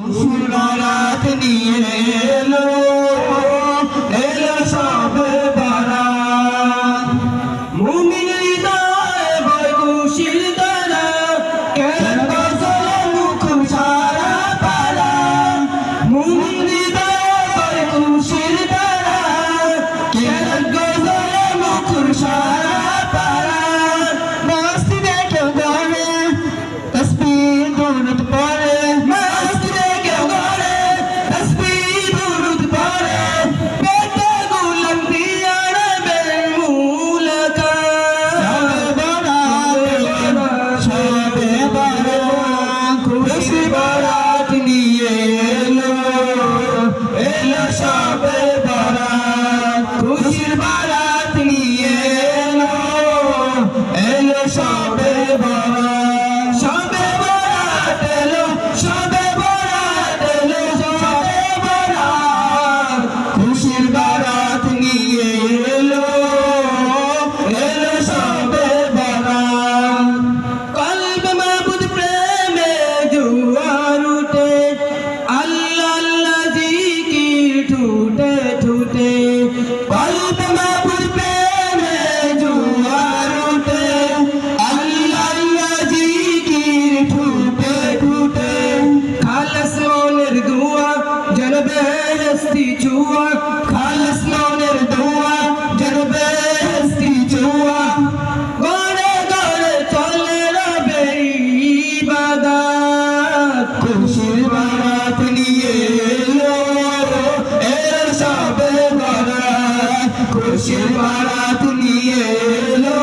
বারাত নিয়ে এলো এলো সবে বারাত মুমিন হৃদয়ে বয় খুশির ধারা কেন গজলে মুখ সারা পারা মুমিন হৃদয়ে বয় খুশির ধারা কেন গজলে মুখ সারা পারা মসজিদে কেউ গানে তসবিহ দুরূদ পড়ে বারাত নিয়ে এলো এলো সবে বারাত খুশির বারাত নিয়ে এলো এলো সবে বারাত সবে বারাত এলো সবে বারাত এলো সবে বারাত খুশির বারাত নিয়ে এলো এলো সবে বারাত কলব মাবুদ প্রেমে জুয়ার উঠে আল্লাহ আল্লাহ জিকির ঠুটে ঠুটে কলব মাবুদ প্রেমে জুয়ার উঠে আল্লাহ আল্লাহ জিকির ঠুটে ঠুটে খালাস মনের দুয়া যেন বেহেশতি ছুয়া খালাস মনের দুয়া যেন বেহেশতি ছুয়া গড়ে গড়ে চলে রবে ইবাদত খুশির বারাত নিয়ে এলো এলো সবে বারাত খুশির বারাত নিয়ে এলো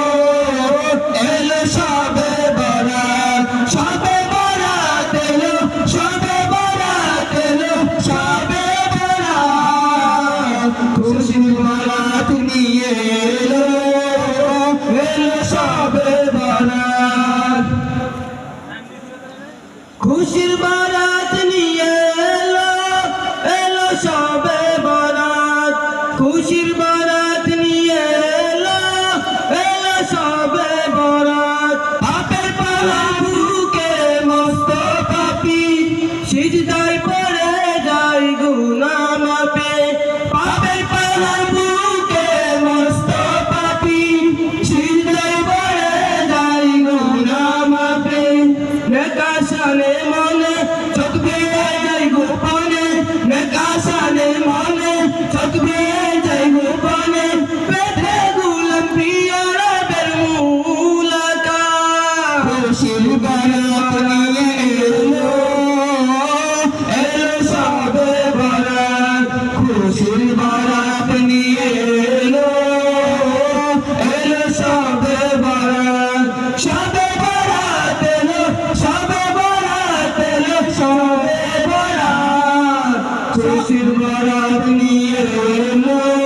এলো সবে বারাত সবে বারাত এলো সবে বারাত এলো সবে বারাত খুশির বারাত নিয়ে এলো এলো সবে বারাত খুশির বারাত নিয়ে এলো এলো সবে বারাত খুশির বারাত নিয়ে এলো এলো সবে বারাত পাপের পালা বুকে মস্ত পাপী সিজদায় পড়ে যায় গুনাহ মাপে পাপের পালা বুকে মস্ত পাপী সিজদায় পড়ে যায় গুনাহ মাপে নেকাশানে মনে চোখবে যায় গোপনে নেকাশানে মনে চোখবে যায় গোপনে পেটে গুলাম প্রিয় রবের মুলাকাত খুশির বারাত নিয়ে এলো এলো সবে বারাত খুশির বারাত নিয়ে এলো এলো সবে বারাত সবে বারাত এলো সবে বারাত এলো সবে বারাত খুশির বারাত নিয়ে এলো